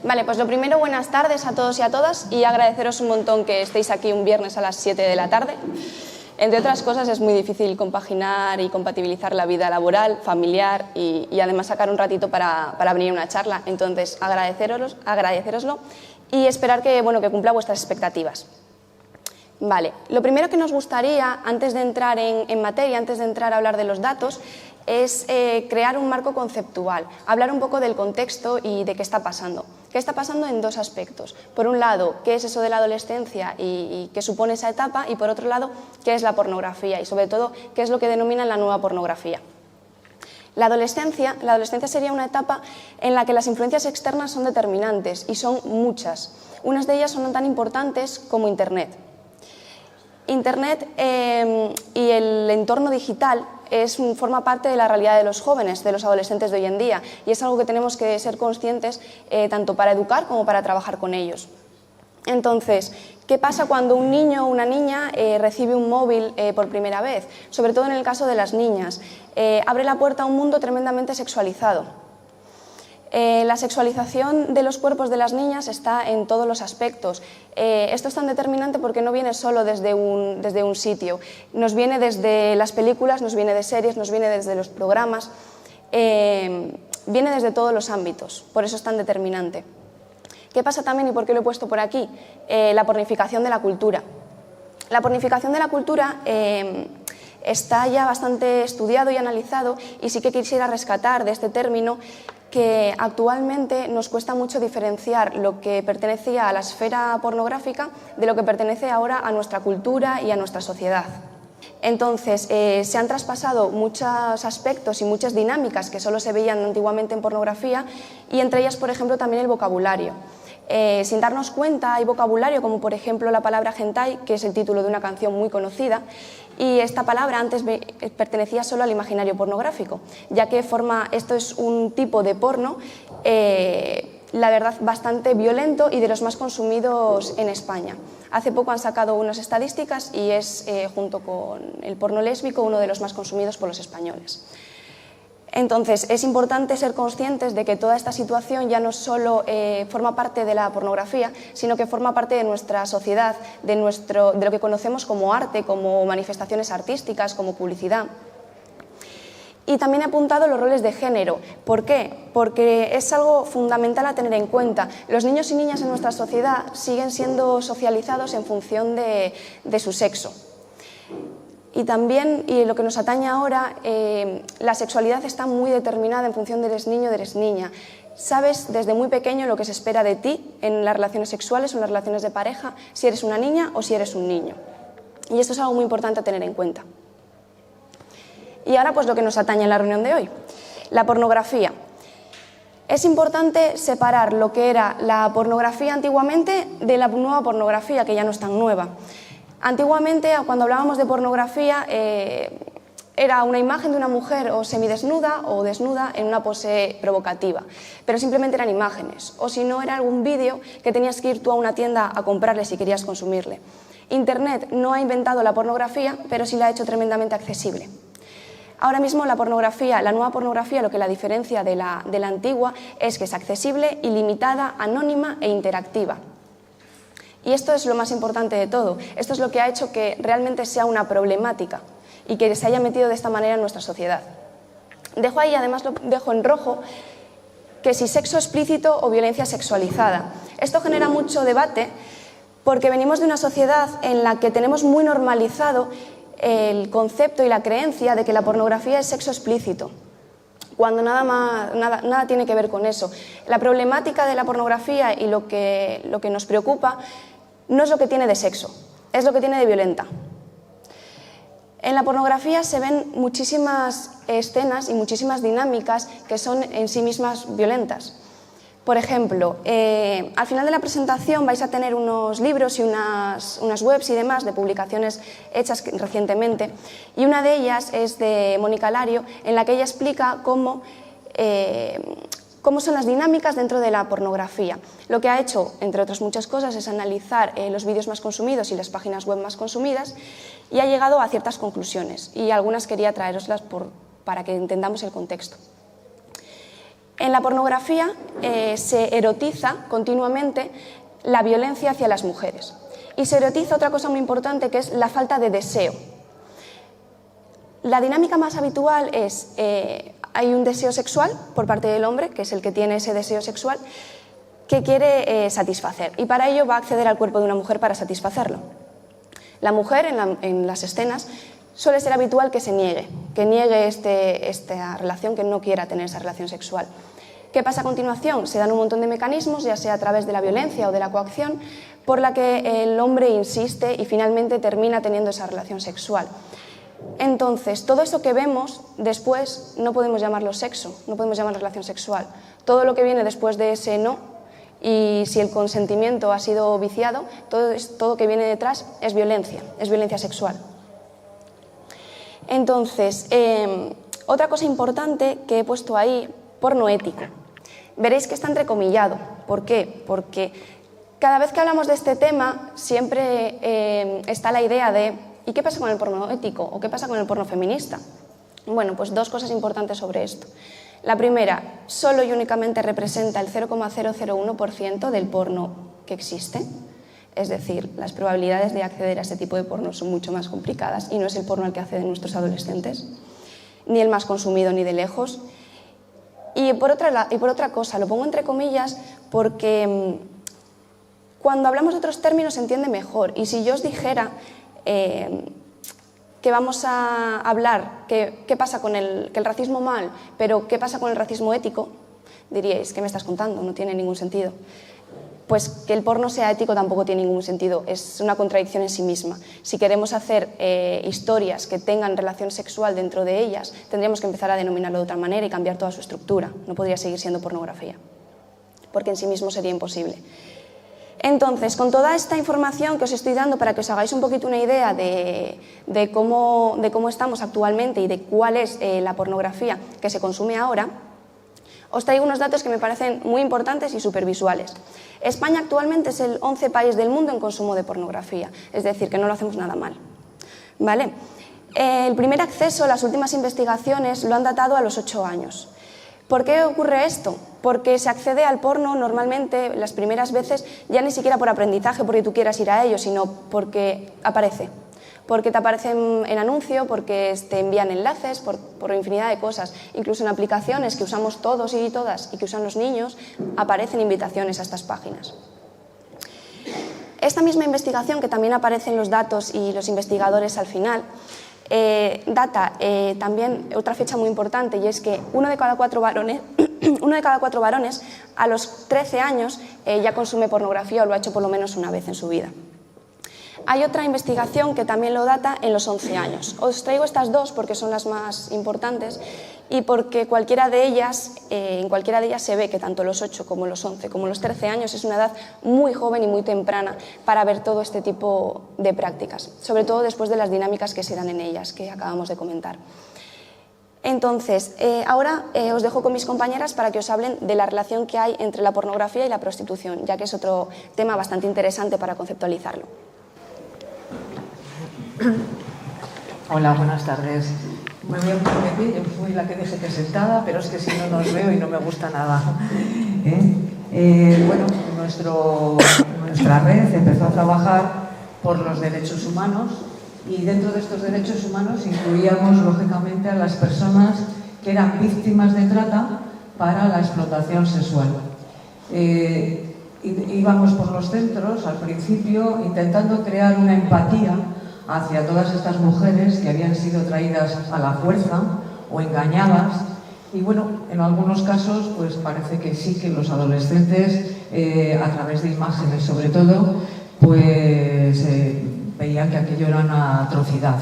Vale, pues lo primero, buenas tardes a todos y a todas y agradeceros un montón que estéis aquí un viernes a las 7 de la tarde. Entre otras cosas, es muy difícil compaginar y compatibilizar la vida laboral, familiar y además sacar un ratito para venir a una charla. Entonces, agradeceroslo y esperar que cumpla vuestras expectativas. Vale, lo primero que nos gustaría, antes de entrar en materia, antes de entrar a hablar de los datos, es crear un marco conceptual, hablar un poco del contexto y de qué está pasando. ¿Qué está pasando en dos aspectos? Por un lado, ¿qué es eso de la adolescencia y qué supone esa etapa? Y por otro lado, ¿qué es la pornografía? Y sobre todo, ¿qué es lo que denominan la nueva pornografía? La adolescencia sería una etapa en la que las influencias externas son determinantes y son muchas. Unas de ellas son tan importantes como Internet. Internet y el entorno digital forma parte de la realidad de los jóvenes, de los adolescentes de hoy en día, y es algo que tenemos que ser conscientes tanto para educar como para trabajar con ellos. Entonces, ¿qué pasa cuando un niño o una niña recibe un móvil por primera vez? Sobre todo en el caso de las niñas. Abre la puerta a un mundo tremendamente sexualizado. La sexualización de los cuerpos de las niñas está en todos los aspectos. Esto es tan determinante porque no viene solo desde un sitio, nos viene desde las películas, nos viene de series, nos viene desde los programas, viene desde todos los ámbitos, por eso es tan determinante. ¿Qué pasa también y por qué lo he puesto por aquí? La pornificación de la cultura. La pornificación de la cultura está ya bastante estudiado y analizado y sí que quisiera rescatar de este término que actualmente nos cuesta mucho diferenciar lo que pertenecía a la esfera pornográfica de lo que pertenece ahora a nuestra cultura y a nuestra sociedad. Entonces, se han traspasado muchos aspectos y muchas dinámicas que solo se veían antiguamente en pornografía y entre ellas, por ejemplo, también el vocabulario. Sin darnos cuenta, hay vocabulario como por ejemplo la palabra hentai, que es el título de una canción muy conocida, y esta palabra antes pertenecía solo al imaginario pornográfico, ya que esto es un tipo de porno, la verdad, bastante violento y de los más consumidos en España. Hace poco han sacado unas estadísticas y es, junto con el porno lésbico, uno de los más consumidos por los españoles. Entonces, es importante ser conscientes de que toda esta situación ya no solo forma parte de la pornografía, sino que forma parte de nuestra sociedad, de lo que conocemos como arte, como manifestaciones artísticas, como publicidad. Y también he apuntado los roles de género. ¿Por qué? Porque es algo fundamental a tener en cuenta. Los niños y niñas en nuestra sociedad siguen siendo socializados en función de su sexo. Y también, y lo que nos atañe ahora, la sexualidad está muy determinada en función de eres niño o eres niña. Sabes desde muy pequeño lo que se espera de ti en las relaciones sexuales o en las relaciones de pareja, si eres una niña o si eres un niño. Y esto es algo muy importante a tener en cuenta. Y ahora pues lo que nos atañe en la reunión de hoy, la pornografía. Es importante separar lo que era la pornografía antiguamente de la nueva pornografía, que ya no es tan nueva. Antiguamente, cuando hablábamos de pornografía, era una imagen de una mujer o semidesnuda o desnuda en una pose provocativa, pero simplemente eran imágenes, o si no era algún vídeo que tenías que ir tú a una tienda a comprarle si querías consumirle. Internet no ha inventado la pornografía, pero sí la ha hecho tremendamente accesible. Ahora mismo la nueva pornografía, lo que la diferencia de la antigua es que es accesible, ilimitada, anónima e interactiva. Y esto es lo más importante de todo. Esto es lo que ha hecho que realmente sea una problemática y que se haya metido de esta manera en nuestra sociedad. Dejo ahí, además lo dejo en rojo, que si sexo explícito o violencia sexualizada. Esto genera mucho debate porque venimos de una sociedad en la que tenemos muy normalizado el concepto y la creencia de que la pornografía es sexo explícito, cuando nada tiene que ver con eso. La problemática de la pornografía y lo que nos preocupa no es lo que tiene de sexo, es lo que tiene de violenta. En la pornografía se ven muchísimas escenas y muchísimas dinámicas que son en sí mismas violentas. Por ejemplo, al final de la presentación vais a tener unos libros y unas webs y demás de publicaciones hechas recientemente, y una de ellas es de Mónica Lario, en la que ella explica cómo son las dinámicas dentro de la pornografía. Lo que ha hecho, entre otras muchas cosas, es analizar los vídeos más consumidos y las páginas web más consumidas y ha llegado a ciertas conclusiones, y algunas quería traeroslas para que entendamos el contexto. En la pornografía se erotiza continuamente la violencia hacia las mujeres. Y se erotiza otra cosa muy importante, que es la falta de deseo. La dinámica más habitual es, hay un deseo sexual por parte del hombre, que es el que tiene ese deseo sexual, que quiere satisfacer. Y para ello va a acceder al cuerpo de una mujer para satisfacerlo. La mujer, en las escenas, suele ser habitual que niegue esta relación, que no quiera tener esa relación sexual. ¿Qué pasa a continuación? Se dan un montón de mecanismos, ya sea a través de la violencia o de la coacción, por la que el hombre insiste y finalmente termina teniendo esa relación sexual. Entonces, todo eso que vemos después no podemos llamarlo sexo, no podemos llamarlo relación sexual. Todo lo que viene después de ese no, y si el consentimiento ha sido viciado, todo que viene detrás es violencia sexual. Entonces, otra cosa importante que he puesto ahí, porno ético. Veréis que está entrecomillado. ¿Por qué? Porque cada vez que hablamos de este tema siempre está la idea de ¿y qué pasa con el porno ético? ¿O qué pasa con el porno feminista? Bueno, pues dos cosas importantes sobre esto. La primera, solo y únicamente representa el 0,001% del porno que existe. Es decir, las probabilidades de acceder a este tipo de porno son mucho más complicadas y no es el porno al que acceden nuestros adolescentes, ni el más consumido ni de lejos. Y por otra cosa, lo pongo entre comillas porque cuando hablamos de otros términos se entiende mejor. Y si yo os dijera que vamos a hablar qué pasa con el racismo mal, pero qué pasa con el racismo ético, diríais, ¿qué me estás contando? No tiene ningún sentido. Pues que el porno sea ético tampoco tiene ningún sentido, es una contradicción en sí misma. Si queremos hacer historias que tengan relación sexual dentro de ellas, tendríamos que empezar a denominarlo de otra manera y cambiar toda su estructura. No podría seguir siendo pornografía, porque en sí mismo sería imposible. Entonces, con toda esta información que os estoy dando para que os hagáis un poquito una idea de cómo estamos actualmente y de cuál es la pornografía que se consume ahora, os traigo unos datos que me parecen muy importantes y supervisuales. España actualmente es el 11 país del mundo en consumo de pornografía, es decir, que no lo hacemos nada mal. ¿Vale? El primer acceso, las últimas investigaciones lo han datado a los 8 años. ¿Por qué ocurre esto? Porque se accede al porno normalmente las primeras veces ya ni siquiera por aprendizaje, porque tú quieras ir a ello, sino porque aparece. Porque te aparecen en anuncio, porque te envían enlaces, por infinidad de cosas. Incluso en aplicaciones que usamos todos y todas y que usan los niños, aparecen invitaciones a estas páginas. Esta misma investigación, que también aparece en los datos y los investigadores al final, data también otra fecha muy importante, y es que uno de cada cuatro varones a los 13 años ya consume pornografía o lo ha hecho por lo menos una vez en su vida. Hay otra investigación que también lo data en los 11 años. Os traigo estas dos porque son las más importantes y porque en cualquiera de ellas se ve que tanto los 8 como los 11 como los 13 años es una edad muy joven y muy temprana para ver todo este tipo de prácticas, sobre todo después de las dinámicas que se dan en ellas, que acabamos de comentar. Entonces, ahora os dejo con mis compañeras para que os hablen de la relación que hay entre la pornografía y la prostitución, ya que es otro tema bastante interesante para conceptualizarlo. Hola, buenas tardes. Me voy a poner de pie, yo fui la que dije que sentada, pero es que si no nos veo y no me gusta nada. Bueno, nuestra red empezó a trabajar por los derechos humanos y dentro de estos derechos humanos incluíamos lógicamente a las personas que eran víctimas de trata para la explotación sexual. Íbamos por los centros al principio intentando crear una empatía hacia todas estas mujeres que habían sido traídas a la fuerza o engañadas y bueno, en algunos casos pues parece que sí que los adolescentes a través de imágenes sobre todo pues veían que aquello era una atrocidad.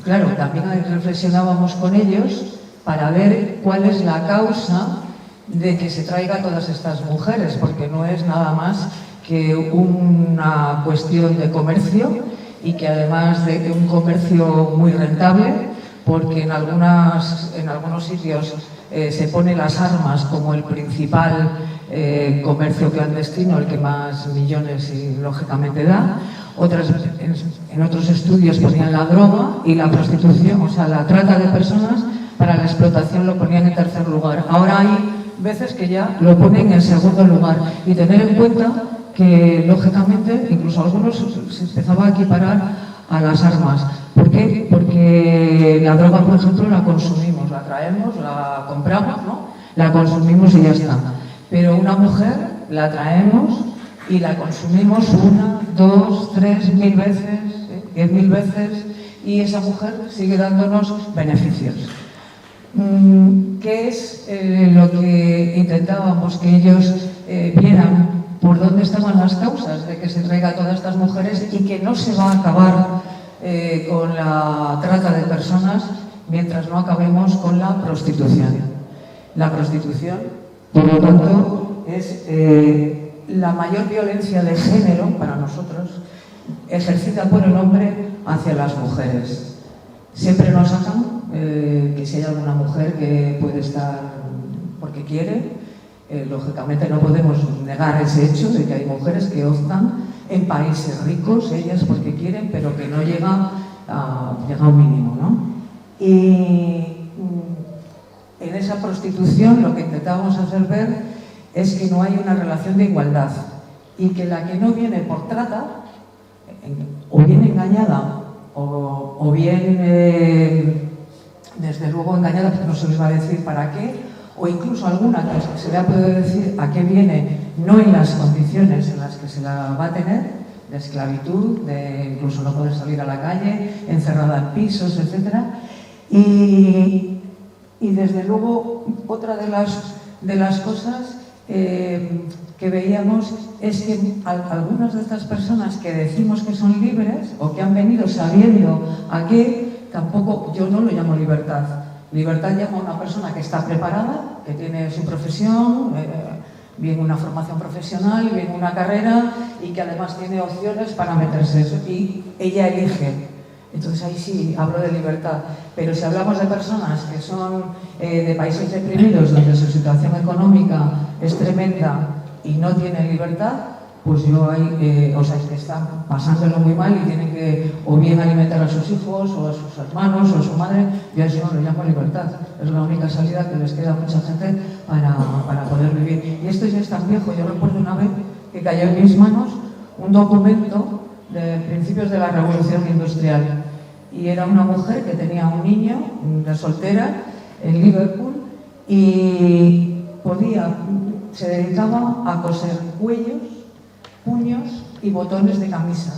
Claro, también reflexionábamos con ellos para ver cuál es la causa de que se traiga a todas estas mujeres, porque no es nada más que una cuestión de comercio y que además de un comercio muy rentable, porque en algunos sitios se ponen las armas como el principal comercio clandestino, el que más millones y lógicamente da. En otros estudios ponían la droga y la prostitución, o sea, la trata de personas para la explotación lo ponían en tercer lugar. Ahora hay veces que ya lo ponen en segundo lugar. Y tener en cuenta que, lógicamente, incluso algunos se empezaba a equiparar a las armas. ¿Por qué? Porque la droga, por ejemplo, la consumimos, la traemos, la compramos, ¿no? La consumimos y ya está. Pero una mujer la traemos y la consumimos 1, 2, 3, 1000 veces, 10.000 veces, y esa mujer sigue dándonos beneficios. ¿Qué es lo que intentábamos que ellos vieran? Por dónde estaban las causas de que se traiga a todas estas mujeres y que no se va a acabar con la trata de personas mientras no acabemos con la prostitución. La prostitución, por lo tanto, es la mayor violencia de género para nosotros, ejercida por el hombre hacia las mujeres. Siempre nos sacan que si hay alguna mujer que puede estar porque quiere, lógicamente no podemos negar ese hecho de que hay mujeres que optan en países ricos, ellas porque quieren, pero que no llega a un mínimo, ¿no? Y en esa prostitución lo que intentábamos hacer ver es que no hay una relación de igualdad y que la que no viene por trata, o bien engañada, o bien, desde luego engañada, pero no se les va a decir para qué, o incluso alguna que se le ha podido decir a qué viene, no en las condiciones en las que se la va a tener, de esclavitud, de incluso no poder salir a la calle, encerrada en pisos, etc. Y desde luego, otra de las cosas que veíamos es que algunas de estas personas que decimos que son libres o que han venido sabiendo a qué, tampoco, yo no lo llamo libertad. Libertad llama a una persona que está preparada, que tiene su profesión, bien una formación profesional, bien una carrera y que además tiene opciones para meterse eso. Y ella elige. Entonces ahí sí hablo de libertad. Pero si hablamos de personas que son de países deprimidos, donde su situación económica es tremenda y no tienen libertad, pues yo hay, o sea, que están pasándolo muy mal y tienen que o bien alimentar a sus hijos o a sus hermanos o a su madre, yo a eso no lo llamo libertad. Es la única salida que les queda a mucha gente para poder vivir. Y esto ya es tan viejo. Yo recuerdo una vez que cayó en mis manos un documento de principios de la Revolución Industrial. Y era una mujer que tenía un niño, una soltera, en Liverpool, y se dedicaba a coser cuellos, puños y botones de camisa.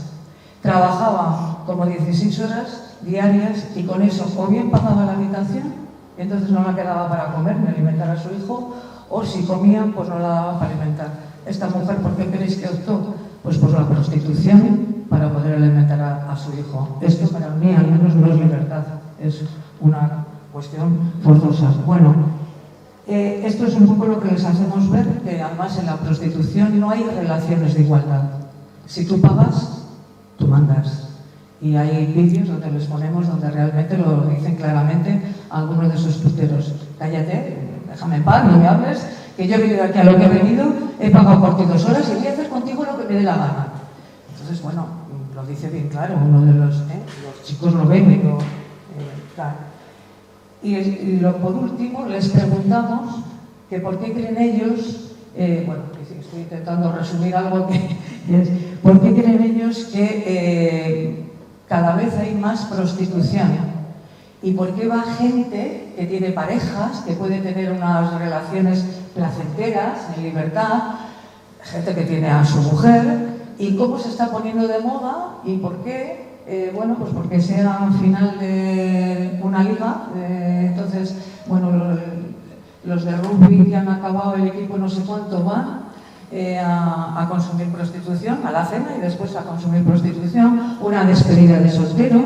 Trabajaba como 16 horas diarias y con eso o bien pagaba la habitación, y entonces no la quedaba para comer ni alimentar a su hijo, o si comía, pues no la daba para alimentar. Esta mujer, ¿por qué creéis que optó? Pues por la prostitución para poder alimentar a su hijo. Esto para mí al menos no es libertad, es una cuestión forzosa. Bueno, esto es un poco lo que les hacemos ver, que además en la prostitución no hay relaciones de igualdad. Si tú pagas, tú mandas. Y hay vídeos donde les ponemos, donde realmente lo dicen claramente algunos de esos tuiteros. Cállate, déjame en paz, no me hables, que yo he venido aquí a lo que he venido, he pagado por ti 2 horas y voy a hacer contigo lo que me dé la gana. Entonces, bueno, lo dice bien claro, uno de los chicos lo ven y claro. Y por último les preguntamos que por qué creen ellos, estoy intentando resumir algo ¿por qué creen ellos que cada vez hay más prostitución? ¿Y por qué va gente que tiene parejas, que puede tener unas relaciones placenteras, en libertad, gente que tiene a su mujer, y cómo se está poniendo de moda y por qué? Pues porque sea final de una liga, entonces, los de rugby que han acabado el equipo no sé cuánto van a consumir prostitución, a la cena y después a consumir prostitución, una despedida de soltero,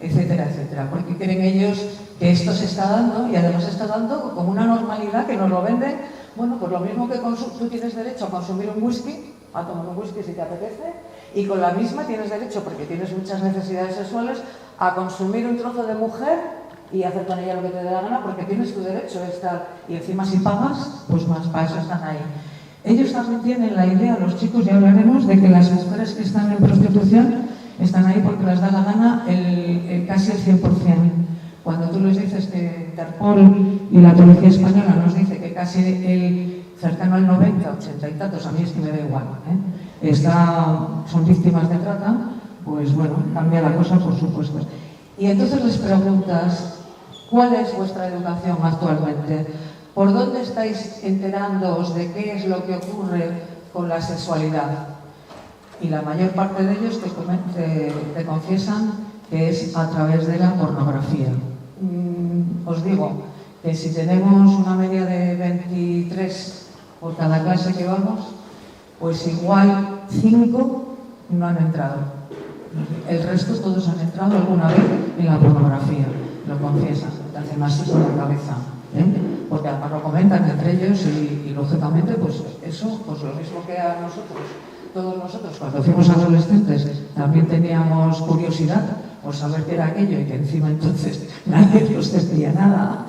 etcétera, etcétera. Porque creen ellos que esto se está dando y además se está dando como una normalidad que nos lo venden. Bueno, pues lo mismo que tú tienes derecho a consumir un whisky, a tomar un whisky si te apetece, y con la misma tienes derecho, porque tienes muchas necesidades sexuales, a consumir un trozo de mujer y hacer con ella lo que te dé la gana, porque tienes tu derecho a estar. Y encima si pagas, pues más, para eso están ahí. Ellos también tienen la idea, los chicos, ya hablaremos, de que las mujeres que están en prostitución están ahí porque les da la gana casi el 100%. Cuando tú les dices que Interpol y la Policía Española nos dice que casi cercano al 90, 80 y tantos, a mí es que me da igual, son víctimas de trata, pues bueno, cambia la cosa, por supuesto. Y entonces les preguntas, ¿cuál es vuestra educación actualmente? ¿Por dónde estáis enterándoos de qué es lo que ocurre con la sexualidad? Y la mayor parte de ellos te confiesan que es a través de la pornografía. Os digo que si tenemos una media de 23 por cada clase que vamos, pues igual 5 no han entrado. El resto todos han entrado alguna vez en la pornografía, lo confiesan, te hacen así con la cabeza, porque además lo comentan entre ellos y lógicamente pues eso, pues lo mismo que a nosotros, todos nosotros cuando fuimos adolescentes también teníamos curiosidad por saber qué era aquello y que encima entonces nadie nos decía nada,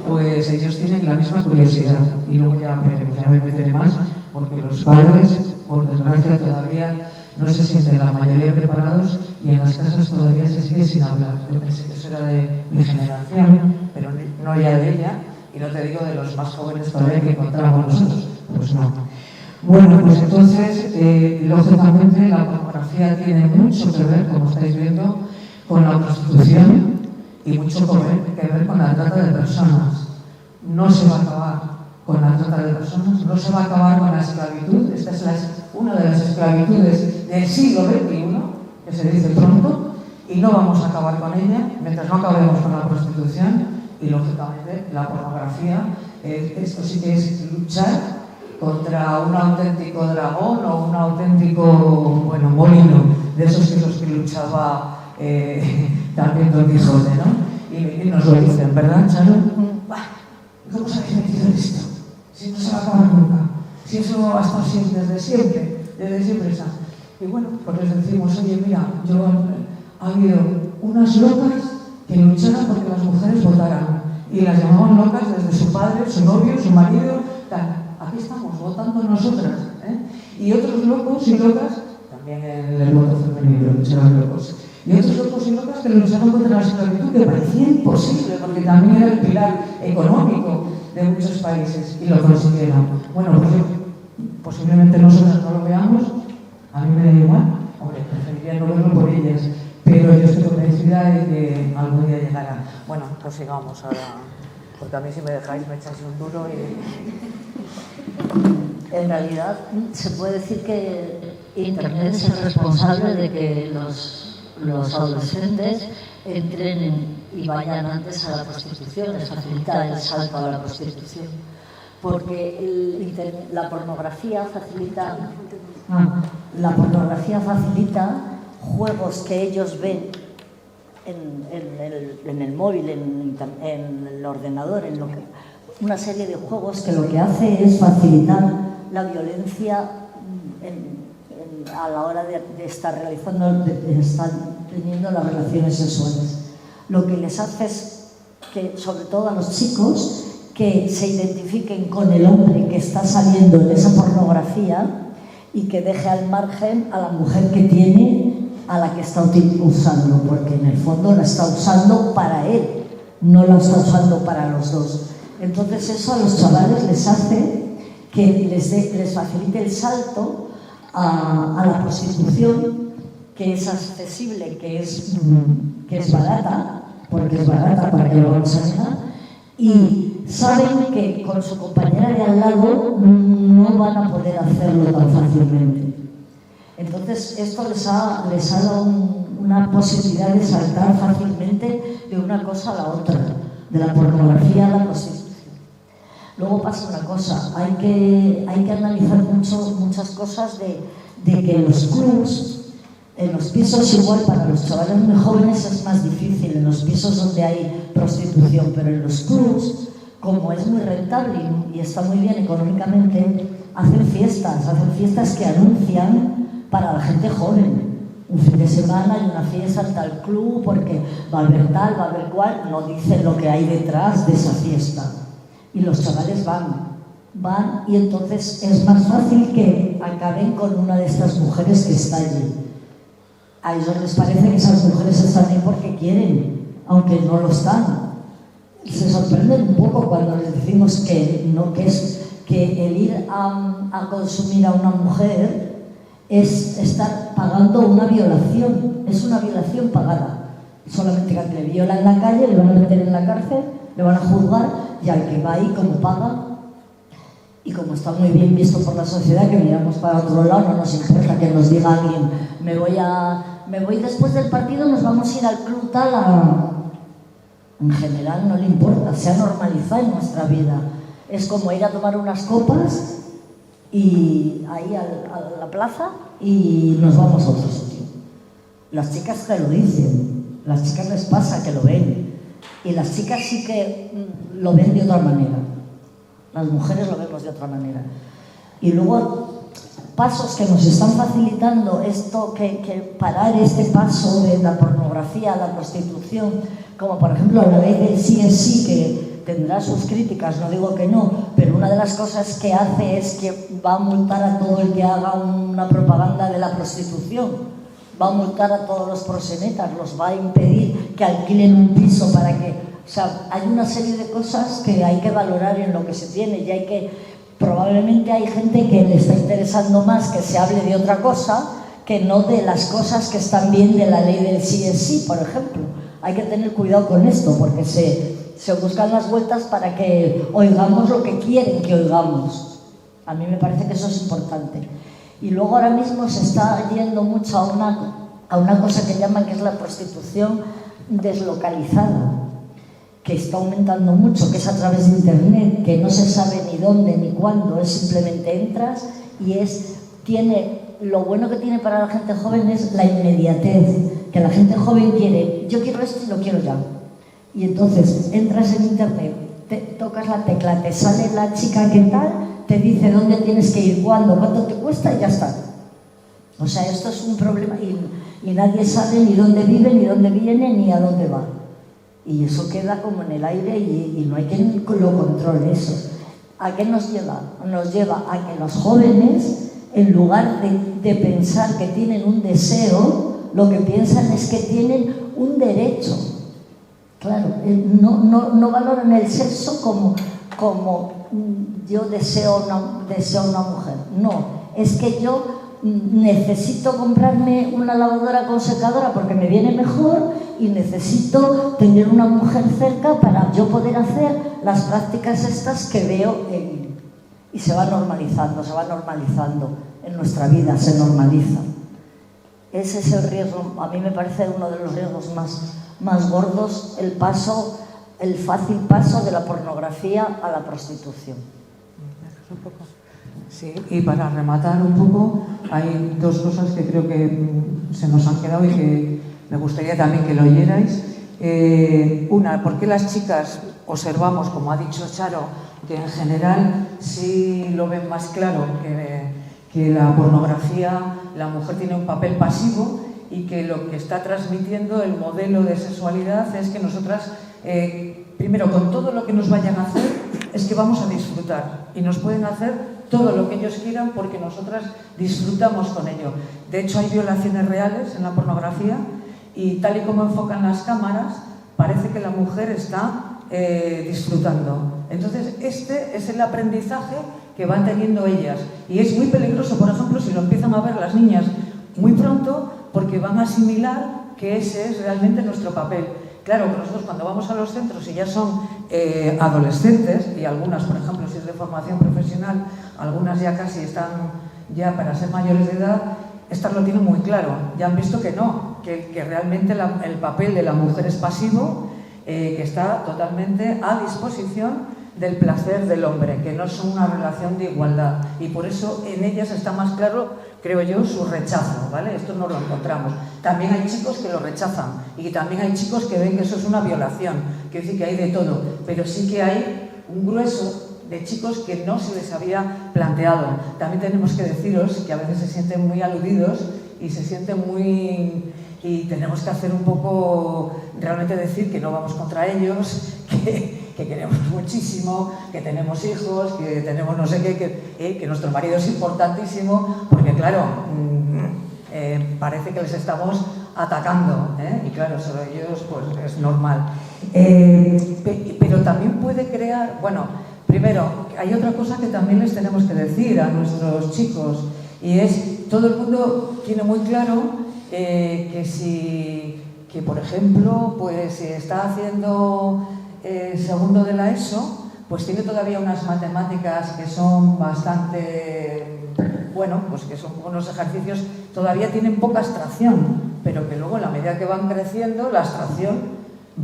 pues ellos tienen la misma curiosidad y luego ya me meteré más porque los padres, por desgracia, todavía no se sienten la mayoría preparados y en las casas todavía se sigue sin hablar. Yo pensé que eso era de mi generación, pero no ya de ella, y no te digo de los más jóvenes todavía que encontramos nosotros, pues no. Bueno, pues entonces, lógicamente, la pornografía tiene mucho que ver, como estáis viendo, con la prostitución y mucho que ver con la trata de personas. No se va a acabar con la trata de personas, no se va a acabar con la esclavitud. Esta es una de las esclavitudes del siglo XXI, que se dice pronto, y no vamos a acabar con ella mientras no acabemos con la prostitución y, lógicamente, la pornografía. Esto sí que es luchar contra un auténtico dragón o un auténtico, molino, de esos que luchaba también Don Quijote, ¿no? Y nos lo dicen, ¿verdad, Charo? ¿Cómo se habéis metido en esto? Si no se va a acabar nunca, si eso ha estado siempre, desde siempre está. Y bueno, pues les decimos, oye, mira, ha habido unas locas que lucharon porque las mujeres votaran y las llamaban locas desde su padre, su novio, su marido, tal. Aquí estamos votando nosotras, y otros locos y locas, también en el voto femenino lucharon locos, y otros locos y locas que lucharon contra la esclavitud, que parecía imposible, porque también era el pilar económico de muchos países, y lo consiguieron. Bueno, pues posiblemente nosotras no lo veamos, a mí me da igual, hombre, preferiría no verlo por ellas, pero yo estoy convencida de que algún día llegará. Bueno, pues sigamos ahora, porque a mí si me dejáis me echáis un duro y... En realidad, se puede decir que Internet es el responsable de que los adolescentes entren y vayan antes a la prostitución, les facilita el salto a la prostitución. Porque la pornografía facilita juegos que ellos ven en el móvil, en el ordenador, una serie de juegos que lo que hace es facilitar la violencia a la hora de estar teniendo las relaciones sexuales. Lo que les hace es que, sobre todo a los chicos, que se identifiquen con el hombre que está saliendo en esa pornografía y que deje al margen a la mujer que tiene, a la que está usando, porque en el fondo la está usando para él, no la está usando para los dos. Entonces eso a los chavales les hace que les facilite el salto a la prostitución, que es accesible, que es barata, porque es barata para que lo vamos a ganar, y saben que con su compañera de al lado no van a poder hacerlo tan fácilmente. Entonces esto les ha dado una posibilidad de saltar fácilmente de una cosa a la otra, de la pornografía a la prostitución. Luego pasa una cosa, hay que analizar muchas cosas de que en los clubs, en los pisos igual para los chavales muy jóvenes es más difícil, en los pisos donde hay prostitución, pero en los clubs, como es muy rentable y está muy bien económicamente, hacen fiestas que anuncian para la gente joven. Un fin de semana hay una fiesta en tal club porque va a haber tal, va a haber cual, no dicen lo que hay detrás de esa fiesta. Y los chavales van y entonces es más fácil que acaben con una de estas mujeres que está allí. A ellos les parece que esas mujeres están ahí porque quieren, aunque no lo están. Se sorprenden un poco cuando les decimos que el ir a consumir a una mujer es estar pagando una violación, es una violación pagada. Solamente que al que le viola en la calle le van a meter en la cárcel, le van a juzgar, y al que va ahí como paga, y como está muy bien visto por la sociedad, que miramos para otro lado, no nos importa que nos diga alguien, me voy después del partido, nos vamos a ir al club tal. En general no le importa, se ha normalizado en nuestra vida. Es como ir a tomar unas copas y ahí a la plaza y nos vamos a otro sitio. Las chicas te lo dicen, las chicas les pasa que lo ven, y las chicas sí que lo ven de otra manera. Las mujeres lo vemos de otra manera. Y luego, pasos que nos están facilitando esto, que parar este paso de la pornografía a la prostitución, como por ejemplo la ley del sí es sí, que tendrá sus críticas, no digo que no, pero una de las cosas que hace es que va a multar a todo el que haga una propaganda de la prostitución, va a multar a todos los proxenetas, los va a impedir que alquilen un piso para que... O sea, hay una serie de cosas que hay que valorar en lo que se tiene, y hay que... Probablemente hay gente que le está interesando más que se hable de otra cosa que no de las cosas que están bien de la ley del sí es sí, por ejemplo. Hay que tener cuidado con esto, porque se buscan las vueltas para que oigamos lo que quieren que oigamos. A mí me parece que eso es importante. Y luego ahora mismo se está yendo mucho a una cosa que llaman, que es la prostitución deslocalizada, que está aumentando mucho, que es a través de internet, que no se sabe ni dónde ni cuándo, es simplemente entras y lo bueno que tiene para la gente joven es la inmediatez, que la gente joven quiere, yo quiero esto y lo quiero ya. Y entonces entras en internet, tocas la tecla, te sale la chica que tal, te dice dónde tienes que ir, cuándo, cuánto te cuesta y ya está. O sea, esto es un problema y nadie sabe ni dónde vive, ni dónde viene, ni a dónde va. Y eso queda como en el aire y no hay quien lo controle eso. ¿A qué nos lleva? Nos lleva a que los jóvenes, en lugar de pensar que tienen un deseo, lo que piensan es que tienen un derecho. Claro, no valoran el sexo como yo deseo una mujer. No, es que yo necesito comprarme una lavadora con secadora porque me viene mejor, y necesito tener una mujer cerca para yo poder hacer las prácticas estas que veo y se va normalizando en nuestra vida, se normaliza. Ese es el riesgo, a mí me parece uno de los riesgos más gordos, el fácil paso de la pornografía a la prostitución. Sí, y para rematar un poco, hay dos cosas que creo que se nos han quedado y que me gustaría también que lo oyerais. Una, ¿por qué las chicas observamos, como ha dicho Charo, que en general sí lo ven más claro que la pornografía, la mujer tiene un papel pasivo, y que lo que está transmitiendo el modelo de sexualidad es que nosotras, primero, con todo lo que nos vayan a hacer, es que vamos a disfrutar, y nos pueden hacer todo lo que ellos quieran porque nosotras disfrutamos con ello. De hecho, hay violaciones reales en la pornografía, y tal y como enfocan las cámaras, parece que la mujer está disfrutando. Entonces, este es el aprendizaje que van teniendo ellas, y es muy peligroso, por ejemplo, si lo empiezan a ver las niñas muy pronto, porque van a asimilar que ese es realmente nuestro papel. Claro que nosotros, cuando vamos a los centros y ya son adolescentes, y algunas, por ejemplo, si es de formación profesional, algunas ya casi están ya para ser mayores de edad, estas lo tienen muy claro, ya han visto que no, que realmente el papel de la mujer es pasivo, que está totalmente a disposición del placer del hombre, que no es una relación de igualdad, y por eso en ellas está más claro, creo yo, su rechazo, ¿vale? Esto no lo encontramos. También hay chicos que lo rechazan, y también hay chicos que ven que eso es una violación, quiere decir que hay de todo, pero sí que hay un grueso de chicos que no se les había planteado. También tenemos que deciros que a veces se sienten muy aludidos y se sienten muy... y tenemos que hacer un poco, realmente decir que no vamos contra ellos, que queremos muchísimo, que tenemos hijos, que tenemos no sé qué, que nuestro marido es importantísimo, porque claro, parece que les estamos atacando, y claro, sobre ellos pues es normal. Pero también puede crear, bueno, primero, hay otra cosa que también les tenemos que decir a nuestros chicos, y es, todo el mundo tiene muy claro que por ejemplo, pues si está haciendo segundo de la ESO, pues tiene todavía unas matemáticas que son bastante, bueno, pues que son unos ejercicios, todavía tienen poca abstracción, pero que luego a la medida que van creciendo, la abstracción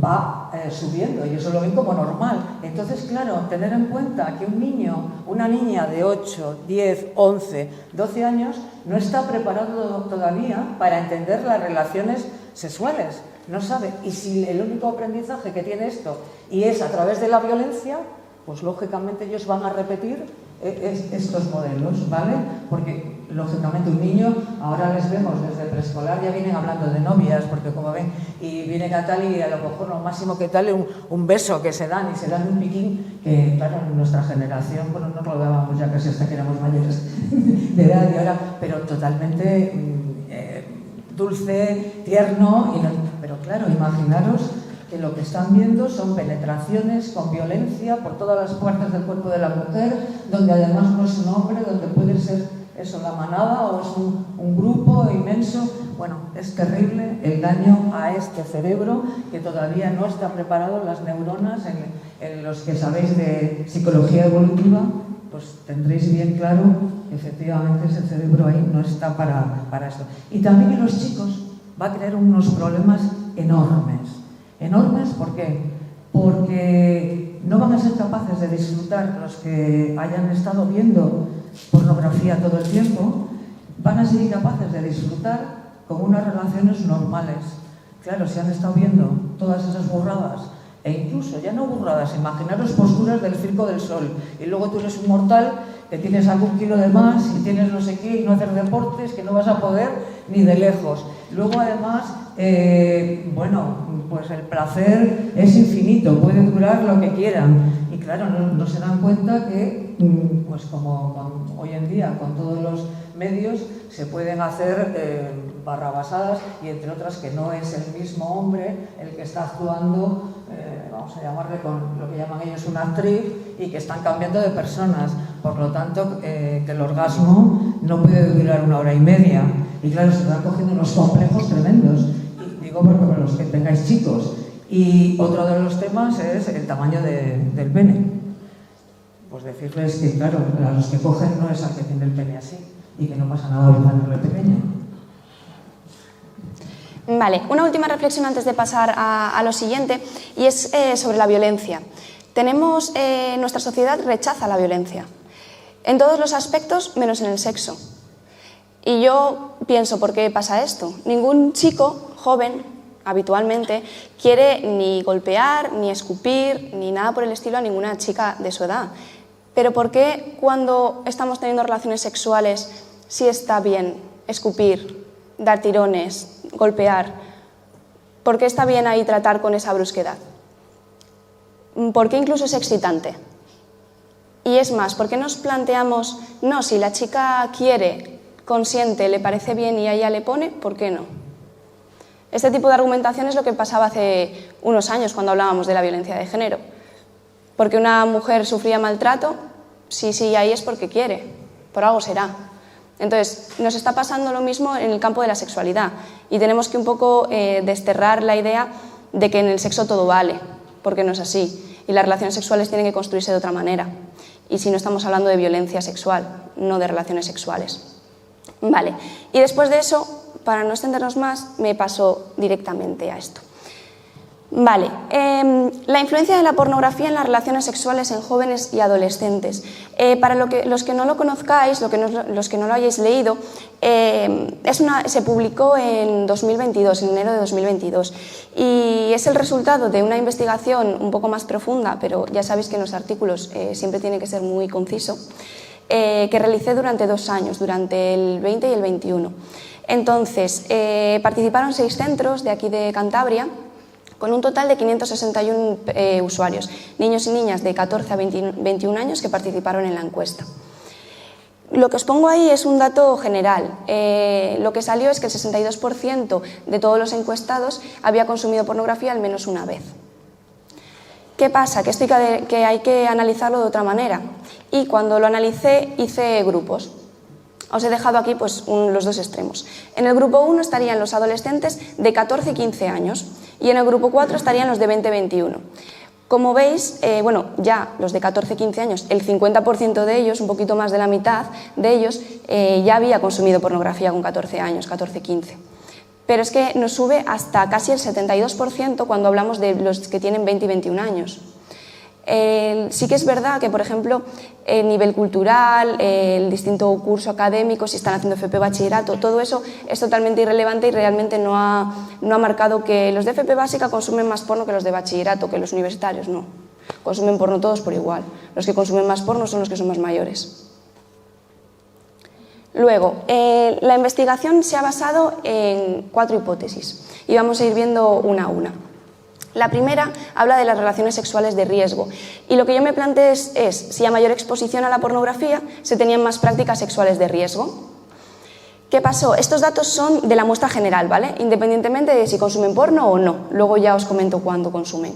va subiendo y eso lo ven como normal. Entonces, claro, tener en cuenta que un niño, una niña de 8, 10, 11, 12 años no está preparado todavía para entender las relaciones sexuales, no sabe. Y si el único aprendizaje que tiene esto y es a través de la violencia, pues lógicamente ellos van a repetir estos modelos, ¿vale? Porque lógicamente un niño, ahora les vemos desde preescolar, ya vienen hablando de novias, porque como ven, y vienen a tal y a lo mejor lo máximo que tal es un beso que se dan y se dan un piquín, que claro, en nuestra generación, bueno, no lo dábamos ya casi hasta que éramos mayores de edad y ahora, pero totalmente dulce, tierno, pero claro, imaginaros que lo que están viendo son penetraciones con violencia por todas las partes del cuerpo de la mujer, donde además no es un hombre, donde puede ser eso, la manada o es un grupo inmenso. Bueno, es terrible el daño a este cerebro que todavía no están preparados las neuronas. En los que sabéis de psicología evolutiva, pues tendréis bien claro que efectivamente ese cerebro ahí no está para esto. Y también en los chicos va a crear unos problemas enormes. Enormes, ¿por qué? Porque no van a ser capaces de disfrutar los que hayan estado viendo pornografía todo el tiempo, van a ser incapaces de disfrutar con unas relaciones normales. Claro, si han estado viendo todas esas burradas, e incluso ya no burradas, imaginaros posturas del Circo del Sol, y luego tú eres un mortal que tienes algún kilo de más y tienes no sé qué, y no hacer deportes, que no vas a poder ni de lejos. Luego además, bueno, pues el placer es infinito, puede durar lo que quieran. Y claro, no se dan cuenta que, pues como hoy en día, con todos los medios, se pueden hacer barrabasadas, y entre otras que no es el mismo hombre el que está actuando, vamos a llamarle con lo que llaman ellos una actriz, y que están cambiando de personas. Por lo tanto, que el orgasmo no puede durar 1 hora y media. Y claro, se van cogiendo unos complejos tremendos. Y digo porque para los que tengáis chicos. Y otro de los temas es el tamaño del pene. Pues decirles que, claro, a los que cogen no es al que tiene el pene así, y que no pasa nada al tenerlo pequeño. Vale, una última reflexión antes de pasar a lo siguiente, y es sobre la violencia. Nuestra sociedad rechaza la violencia, en todos los aspectos menos en el sexo. Y yo pienso, ¿por qué pasa esto? Ningún chico joven, habitualmente, quiere ni golpear, ni escupir, ni nada por el estilo a ninguna chica de su edad. Pero ¿por qué cuando estamos teniendo relaciones sexuales sí está bien escupir, dar tirones, golpear? ¿Por qué está bien ahí tratar con esa brusquedad? ¿Por qué incluso es excitante? Y es más, ¿por qué nos planteamos, no, si la chica quiere, consiente, le parece bien y a ella le pone, ¿por qué no? Este tipo de argumentación es lo que pasaba hace unos años cuando hablábamos de la violencia de género. Porque una mujer sufría maltrato, sí, ahí es porque quiere, por algo será. Entonces, nos está pasando lo mismo en el campo de la sexualidad y tenemos que un poco desterrar la idea de que en el sexo todo vale, porque no es así. Y las relaciones sexuales tienen que construirse de otra manera. Y si no, estamos hablando de violencia sexual, no de relaciones sexuales. Vale, y después de eso, para no extendernos más, me paso directamente a esto. Vale, la influencia de la pornografía en las relaciones sexuales en jóvenes y adolescentes. Para los que no lo conozcáis, los que no lo hayáis leído, se publicó en 2022, en enero de 2022, y es el resultado de una investigación un poco más profunda, pero ya sabéis que en los artículos siempre tiene que ser muy conciso, que realicé durante 2 años, durante el 20 y el 21. Entonces, participaron 6 centros de aquí de Cantabria, con un total de 561 usuarios, niños y niñas de 14 a 21 años que participaron en la encuesta. Lo que os pongo ahí es un dato general. Lo que salió es que el 62% de todos los encuestados había consumido pornografía al menos una vez. ¿Qué pasa? Que esto hay que analizarlo de otra manera. Y cuando lo analicé, hice grupos. Os he dejado aquí pues, los dos extremos. En el grupo 1 estarían los adolescentes de 14 y 15 años y en el grupo 4 estarían los de 20-21. Como veis, bueno, ya los de 14-15 años, el 50% de ellos, un poquito más de la mitad de ellos, ya había consumido pornografía con 14 años, 14-15. Pero es que nos sube hasta casi el 72% cuando hablamos de los que tienen 20 y 21 años. Sí que es verdad que, por ejemplo, el nivel cultural, el distinto curso académico, si están haciendo FP bachillerato, todo eso es totalmente irrelevante y realmente no ha marcado que los de FP básica consumen más porno que los de bachillerato, que los universitarios no. Consumen porno todos por igual. Los que consumen más porno son los que son más mayores. Luego, la investigación se ha basado en 4 hipótesis y vamos a ir viendo una a una. La primera habla de las relaciones sexuales de riesgo y lo que yo me planteé es si a mayor exposición a la pornografía se tenían más prácticas sexuales de riesgo. ¿Qué pasó? Estos datos son de la muestra general, ¿vale? Independientemente de si consumen porno o no. Luego ya os comento cuándo consumen.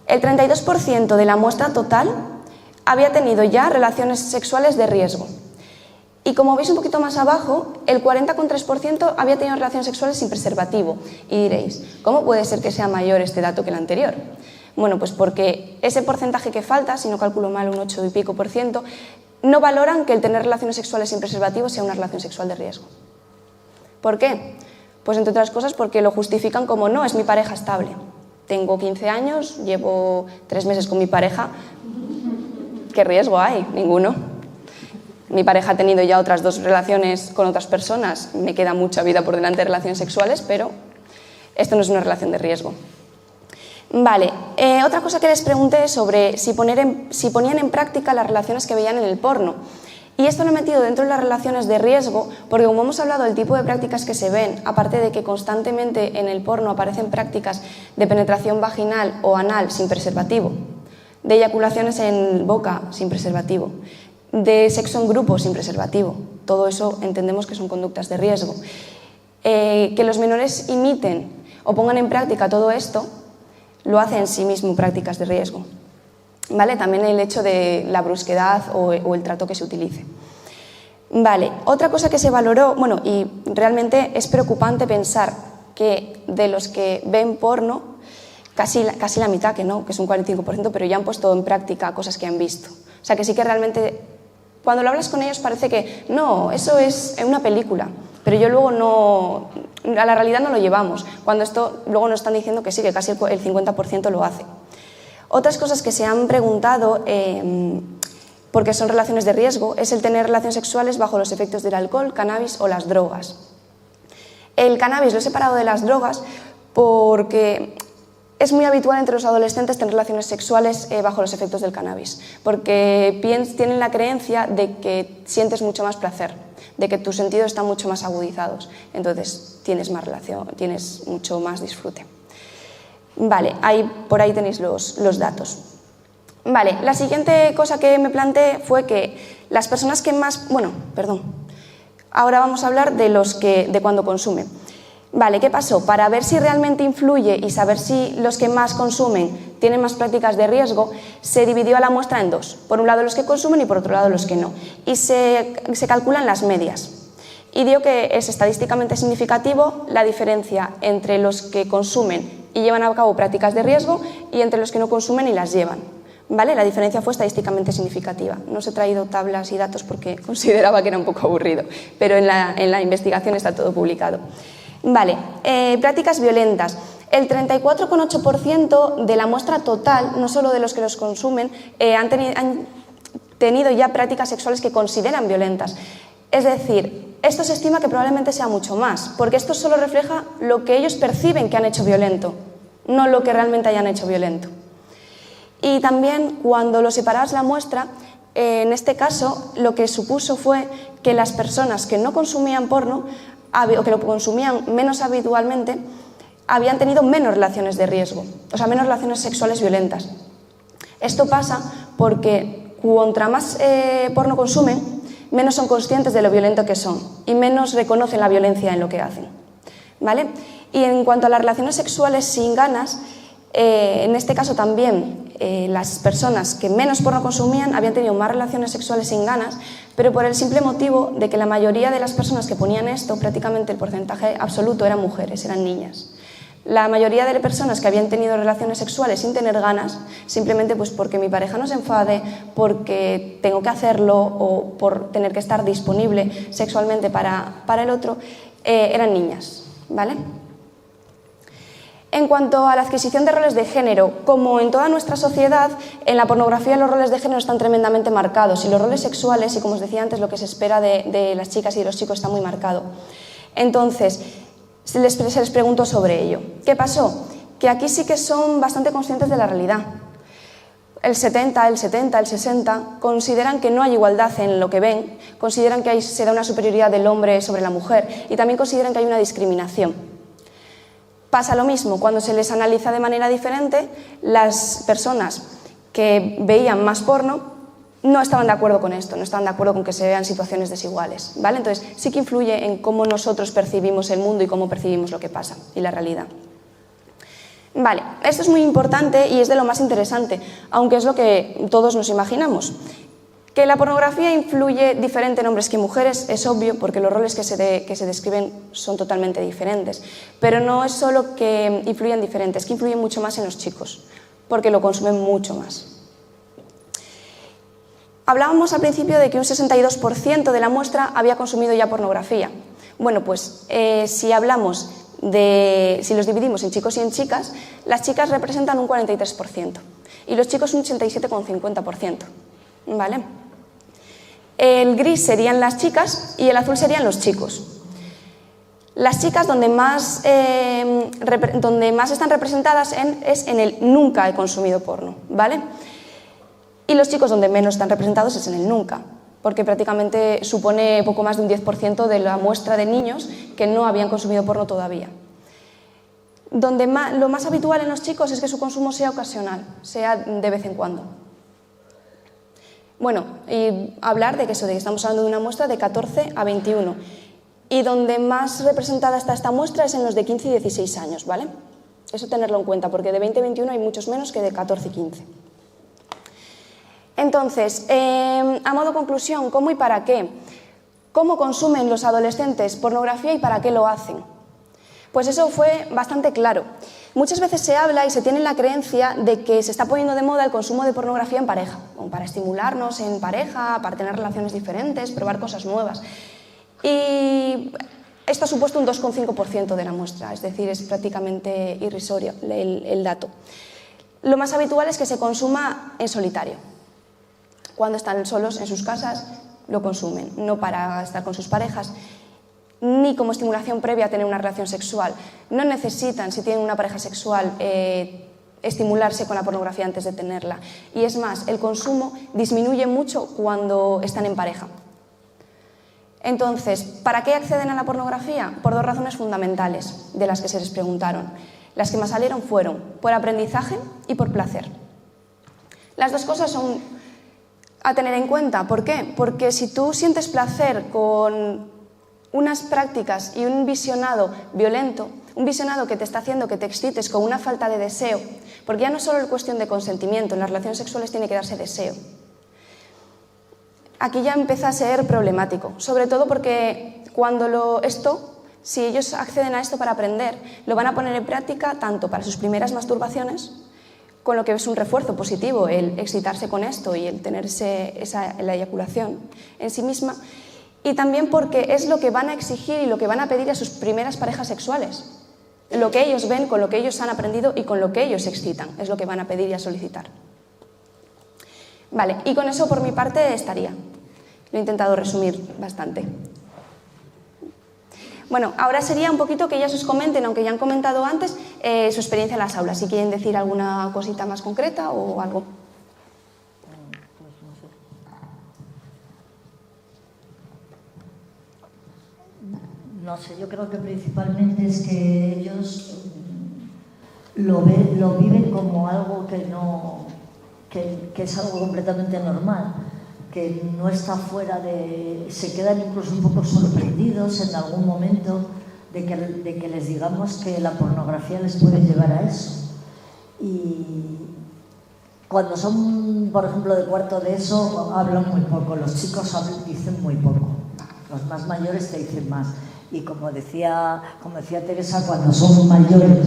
El 32% de la muestra total había tenido ya relaciones sexuales de riesgo. Y como veis un poquito más abajo, el 40,3% había tenido relaciones sexuales sin preservativo. Y diréis, ¿cómo puede ser que sea mayor este dato que el anterior? Bueno, pues porque ese porcentaje que falta, si no calculo mal un 8 y pico %, no valoran que el tener relaciones sexuales sin preservativo sea una relación sexual de riesgo. ¿Por qué? Pues entre otras cosas porque lo justifican como no, es mi pareja estable. Tengo 15 años, llevo 3 meses con mi pareja. ¿Qué riesgo hay? Ninguno. Mi pareja ha tenido ya otras 2 relaciones con otras personas, me queda mucha vida por delante de relaciones sexuales, pero esto no es una relación de riesgo. Vale, otra cosa que les pregunté es sobre si ponían en práctica las relaciones que veían en el porno. Y esto lo he metido dentro de las relaciones de riesgo porque como hemos hablado del tipo de prácticas que se ven, aparte de que constantemente en el porno aparecen prácticas de penetración vaginal o anal sin preservativo, de eyaculaciones en boca sin preservativo, de sexo en grupo sin preservativo. Todo eso entendemos que son conductas de riesgo. Que los menores imiten o pongan en práctica todo esto lo hace en sí mismo prácticas de riesgo. ¿Vale? También el hecho de la brusquedad o el trato que se utilice. Vale, otra cosa que se valoró, bueno, y realmente es preocupante pensar que de los que ven porno, casi la mitad que no, que es un 45%, pero ya han puesto en práctica cosas que han visto. O sea que sí que realmente, cuando lo hablas con ellos parece que no, eso es una película, pero yo luego no, a la realidad no lo llevamos, cuando esto luego nos están diciendo que sí, que casi el 50% lo hace. Otras cosas que se han preguntado, porque son relaciones de riesgo, es el tener relaciones sexuales bajo los efectos del alcohol, cannabis o las drogas. El cannabis lo he separado de las drogas porque es muy habitual entre los adolescentes tener relaciones sexuales bajo los efectos del cannabis, porque tienen la creencia de que sientes mucho más placer, de que tus sentidos están mucho más agudizados, entonces tienes más relación, tienes mucho más disfrute. Vale, por ahí tenéis los datos. Vale, la siguiente cosa que me planteé fue que las personas que más... ahora vamos a hablar de cuando consumen. Vale, ¿qué pasó? Para ver si realmente influye y saber si los que más consumen tienen más prácticas de riesgo, se dividió a la muestra en 2. Por un lado los que consumen y por otro lado los que no. Y se calculan las medias. Y dio que es estadísticamente significativo la diferencia entre los que consumen y llevan a cabo prácticas de riesgo y entre los que no consumen y las llevan. ¿Vale? La diferencia fue estadísticamente significativa. No os he traído tablas y datos porque consideraba que era un poco aburrido, pero en la investigación está todo publicado. Vale, prácticas violentas. El 34,8% de la muestra total, no solo de los que los consumen, han tenido ya prácticas sexuales que consideran violentas. Es decir, esto se estima que probablemente sea mucho más, porque esto solo refleja lo que ellos perciben que han hecho violento, no lo que realmente hayan hecho violento. Y también cuando lo separabas la muestra, en este caso lo que supuso fue que las personas que no consumían porno o que lo consumían menos habitualmente habían tenido menos relaciones de riesgo, o sea, menos relaciones sexuales violentas. Esto pasa porque cuanto más porno consumen, menos son conscientes de lo violento que son y menos reconocen la violencia en lo que hacen, ¿vale? Y en cuanto a las relaciones sexuales sin ganas, en este caso también las personas que menos porno consumían habían tenido más relaciones sexuales sin ganas, pero por el simple motivo de que la mayoría de las personas que ponían esto, prácticamente el porcentaje absoluto, eran mujeres, eran niñas. La mayoría de personas que habían tenido relaciones sexuales sin tener ganas, simplemente pues porque mi pareja no se enfade, porque tengo que hacerlo o por tener que estar disponible sexualmente para el otro, eran niñas, ¿vale? En cuanto a la adquisición de roles de género, como en toda nuestra sociedad, en la pornografía los roles de género están tremendamente marcados y los roles sexuales, y como os decía antes, lo que se espera de las chicas y de los chicos está muy marcado. Entonces, se les preguntó sobre ello. ¿Qué pasó? Que aquí sí que son bastante conscientes de la realidad. El 70, el 60 consideran que no hay igualdad en lo que ven, consideran que se da una superioridad del hombre sobre la mujer y también consideran que hay una discriminación. Pasa lo mismo, cuando se les analiza de manera diferente, las personas que veían más porno no estaban de acuerdo con esto, no estaban de acuerdo con que se vean situaciones desiguales, ¿vale? Entonces sí que influye en cómo nosotros percibimos el mundo y cómo percibimos lo que pasa y la realidad. Vale, esto es muy importante y es de lo más interesante, aunque es lo que todos nos imaginamos. Que la pornografía influye diferente en hombres que en mujeres es obvio porque los roles que se describen son totalmente diferentes, pero no es solo que influyen diferentes, es que influyen mucho más en los chicos, porque lo consumen mucho más. Hablábamos al principio de que un 62% de la muestra había consumido ya pornografía. Bueno, pues si los dividimos en chicos y en chicas, las chicas representan un 43% y los chicos un 87,50%, ¿vale? El gris serían las chicas y el azul serían los chicos. Las chicas donde más están representadas es en el nunca he consumido porno, ¿vale? Y los chicos donde menos están representados es en el nunca, porque prácticamente supone poco más de un 10% de la muestra de niños que no habían consumido porno todavía. Lo más habitual en los chicos es que su consumo sea ocasional, sea de vez en cuando. Bueno, y hablar de que estamos hablando de una muestra de 14 a 21 y donde más representada está esta muestra es en los de 15 y 16 años, ¿vale? Eso tenerlo en cuenta, porque de 20 a 21 hay muchos menos que de 14 y 15. Entonces, a modo conclusión, ¿cómo y para qué? ¿Cómo consumen los adolescentes pornografía y para qué lo hacen? Pues eso fue bastante claro. Muchas veces se habla y se tiene la creencia de que se está poniendo de moda el consumo de pornografía en pareja, o para estimularnos en pareja, para tener relaciones diferentes, probar cosas nuevas. Y esto ha supuesto un 2,5% de la muestra, es decir, es prácticamente irrisorio el dato. Lo más habitual es que se consuma en solitario. Cuando están solos en sus casas, lo consumen, no para estar con sus parejas, ni como estimulación previa a tener una relación sexual. No necesitan, si tienen una pareja sexual, estimularse con la pornografía antes de tenerla. Y es más, el consumo disminuye mucho cuando están en pareja. Entonces, ¿para qué acceden a la pornografía? Por dos razones fundamentales de las que se les preguntaron. Las que más salieron fueron por aprendizaje y por placer. Las dos cosas son a tener en cuenta. ¿Por qué? Porque si tú sientes placer con unas prácticas y un visionado violento, un visionado que te está haciendo que te excites con una falta de deseo, porque ya no es solo la cuestión de consentimiento, en las relaciones sexuales tiene que darse deseo. Aquí ya empieza a ser problemático, sobre todo porque si ellos acceden a esto para aprender, lo van a poner en práctica tanto para sus primeras masturbaciones, con lo que es un refuerzo positivo el excitarse con esto y el tener la eyaculación en sí misma, y también porque es lo que van a exigir y lo que van a pedir a sus primeras parejas sexuales. Lo que ellos ven, con lo que ellos han aprendido y con lo que ellos se excitan, es lo que van a pedir y a solicitar. Vale, y con eso por mi parte estaría. Lo he intentado resumir bastante. Bueno, ahora sería un poquito que ellas os comenten, aunque ya han comentado antes, su experiencia en las aulas. Si quieren decir alguna cosita más concreta o algo. No sé, yo creo que principalmente es que ellos lo viven como algo que es algo completamente normal. que no está fuera de... se quedan incluso un poco sorprendidos en algún momento de que les digamos que la pornografía les puede llevar a eso. Y cuando son, por ejemplo, de cuarto de eso, hablan muy poco, los chicos dicen muy poco, los más mayores te dicen más. Y como decía Teresa, cuando son mayores,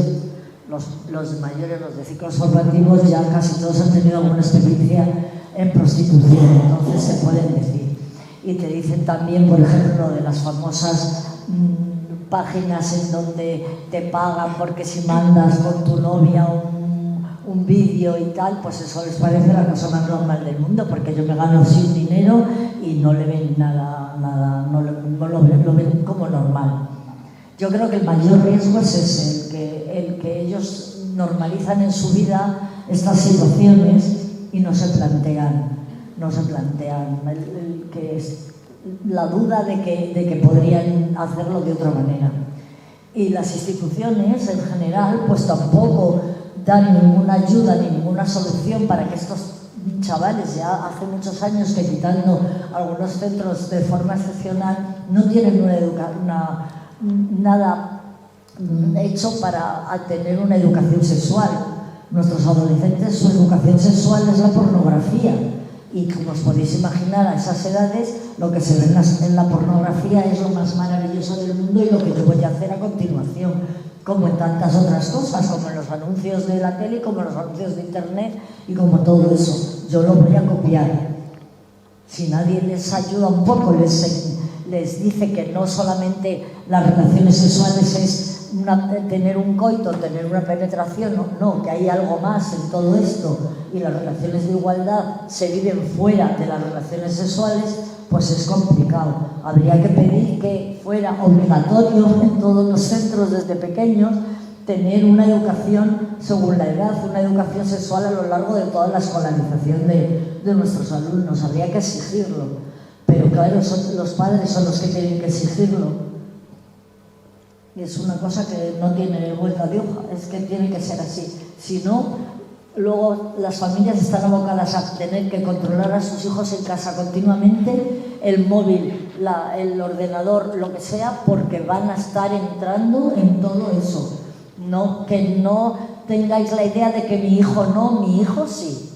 los mayores, los de ciclos formativos, ya casi todos han tenido alguna experiencia en prostitución, entonces se pueden decir. Y te dicen también, por ejemplo, de las famosas páginas en donde te pagan porque si mandas con tu novia un vídeo y tal, pues eso les parece la cosa más normal del mundo, porque yo me gano sin dinero y no le ven nada no lo ven como normal. Yo creo que el mayor riesgo es ese, el que ellos normalizan en su vida estas situaciones y no se plantean la duda de que podrían hacerlo de otra manera. Y las instituciones en general pues tampoco dan ninguna ayuda ni ninguna solución para que estos chavales, ya hace muchos años que quitando algunos centros de forma excepcional, no tienen nada hecho para tener una educación sexual. Nuestros adolescentes, su educación sexual es la pornografía. Y como os podéis imaginar, a esas edades lo que se ve en la pornografía es lo más maravilloso del mundo y lo que yo voy a hacer a continuación, como en tantas otras cosas, como en los anuncios de la tele, como en los anuncios de internet y como todo eso. Yo lo voy a copiar. Si nadie les ayuda un poco, les dice que no solamente las relaciones sexuales es tener un coito, tener una penetración, no, que hay algo más en todo esto y las relaciones de igualdad se viven fuera de las relaciones sexuales, pues es complicado. Habría que pedir que fuera obligatorio en todos los centros desde pequeños tener una educación según la edad, una educación sexual a lo largo de toda la escolarización de nuestros alumnos. Habría que exigirlo, pero claro, los padres son los que tienen que exigirlo. Y es una cosa que no tiene vuelta de hoja, es que tiene que ser así. Si no, luego las familias están abocadas a tener que controlar a sus hijos en casa continuamente, el móvil, el ordenador, lo que sea, porque van a estar entrando en todo eso. No, que no tengáis la idea de que mi hijo no, mi hijo sí.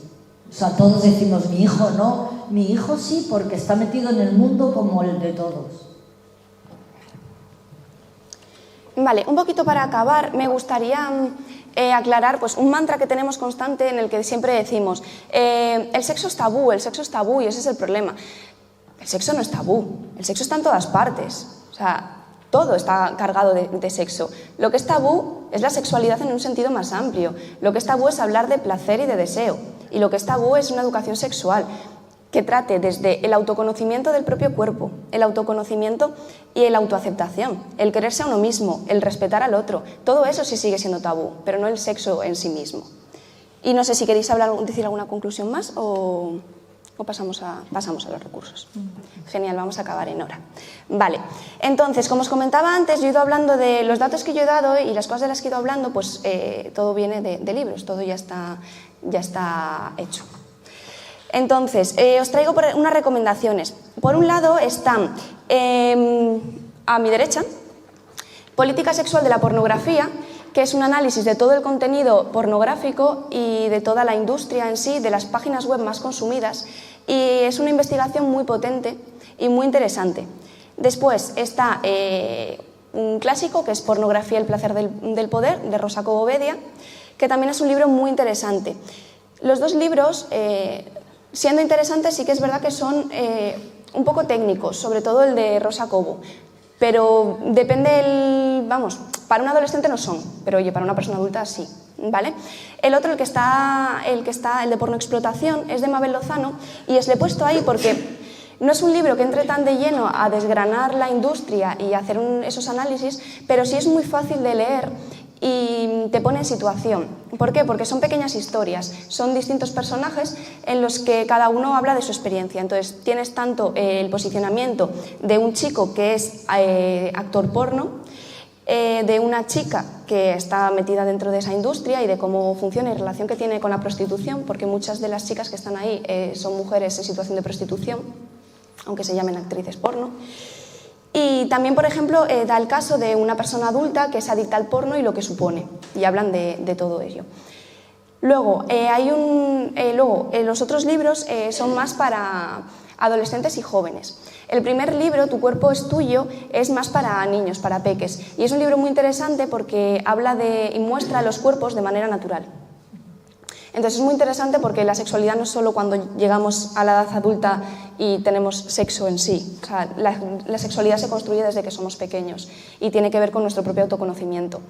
O sea, todos decimos mi hijo no, mi hijo sí, porque está metido en el mundo como el de todos. Vale, un poquito para acabar, me gustaría aclarar pues, un mantra que tenemos constante en el que siempre decimos el sexo es tabú y ese es el problema. El sexo no es tabú, el sexo está en todas partes, o sea, todo está cargado de sexo. Lo que es tabú es la sexualidad en un sentido más amplio, lo que es tabú es hablar de placer y de deseo, y lo que es tabú es una educación sexual que trate desde el autoconocimiento del propio cuerpo, el autoconocimiento y la autoaceptación, el quererse a uno mismo, el respetar al otro. Todo eso sí sigue siendo tabú, pero no el sexo en sí mismo. Y no sé si queréis decir alguna conclusión más o pasamos a los recursos. Genial, vamos a acabar en hora. Vale, entonces, como os comentaba antes, yo he ido hablando de los datos que yo he dado y las cosas de las que he ido hablando, pues todo viene de libros, todo ya está hecho. Entonces, os traigo unas recomendaciones. Por un lado están, a mi derecha, Política sexual de la pornografía, que es un análisis de todo el contenido pornográfico y de toda la industria en sí, de las páginas web más consumidas, y es una investigación muy potente y muy interesante. Después está un clásico, que es Pornografía, el placer del poder, de Rosa Cobovedia, que también es un libro muy interesante. Los dos libros, siendo interesantes, sí que es verdad que son un poco técnicos, sobre todo el de Rosa Cobo, pero depende para un adolescente no son, pero oye, para una persona adulta sí, ¿vale? El otro, el de pornoexplotación, es de Mabel Lozano, y os lo he puesto ahí porque no es un libro que entre tan de lleno a desgranar la industria y hacer esos análisis, pero sí es muy fácil de leer y te pone en situación. ¿Por qué? Porque son pequeñas historias, son distintos personajes en los que cada uno habla de su experiencia. Entonces tienes tanto el posicionamiento de un chico que es actor porno de una chica que está metida dentro de esa industria y de cómo funciona y relación que tiene con la prostitución, porque muchas de las chicas que están ahí son mujeres en situación de prostitución, aunque se llamen actrices porno. Y también, por ejemplo, da el caso de una persona adulta que es adicta al porno y lo que supone, y hablan de todo ello. Luego, los otros libros son más para adolescentes y jóvenes. El primer libro, Tu cuerpo es tuyo, es más para niños, para peques, y es un libro muy interesante porque habla y muestra los cuerpos de manera natural. Entonces es muy interesante porque la sexualidad no es solo cuando llegamos a la edad adulta y tenemos sexo en sí. O sea, la sexualidad se construye desde que somos pequeños y tiene que ver con nuestro propio autoconocimiento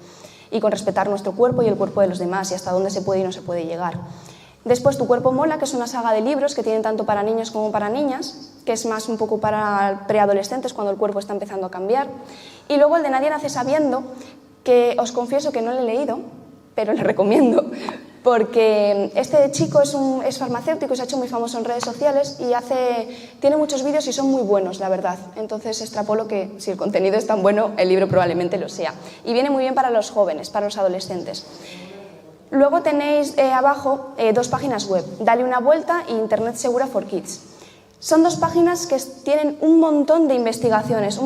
y con respetar nuestro cuerpo y el cuerpo de los demás y hasta dónde se puede y no se puede llegar. Después Tu cuerpo mola, que es una saga de libros que tienen tanto para niños como para niñas, que es más un poco para preadolescentes cuando el cuerpo está empezando a cambiar. Y luego el de Nadie nace sabiendo, que os confieso que no lo he leído, pero le recomiendo, porque este chico es farmacéutico y se ha hecho muy famoso en redes sociales y tiene muchos vídeos y son muy buenos, la verdad. Entonces extrapolo que si el contenido es tan bueno, el libro probablemente lo sea. Y viene muy bien para los jóvenes, para los adolescentes. Luego tenéis abajo 2 páginas web, Dale una vuelta e Internet segura for kids. Son 2 páginas que tienen un montón de investigaciones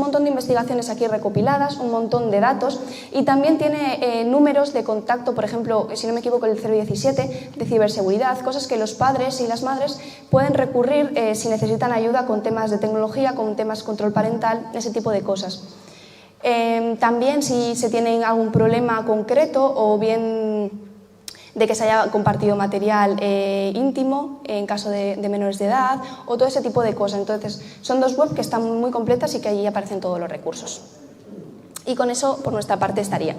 aquí recopiladas, un montón de datos y también tiene números de contacto, por ejemplo, si no me equivoco, el 017 de ciberseguridad, cosas que los padres y las madres pueden recurrir si necesitan ayuda con temas de tecnología, con temas de control parental, ese tipo de cosas. También si se tienen algún problema concreto o bien de que se haya compartido material íntimo en caso de menores de edad o todo ese tipo de cosas. Entonces, son 2 webs que están muy completas y que allí aparecen todos los recursos. Y con eso, por nuestra parte, estaría.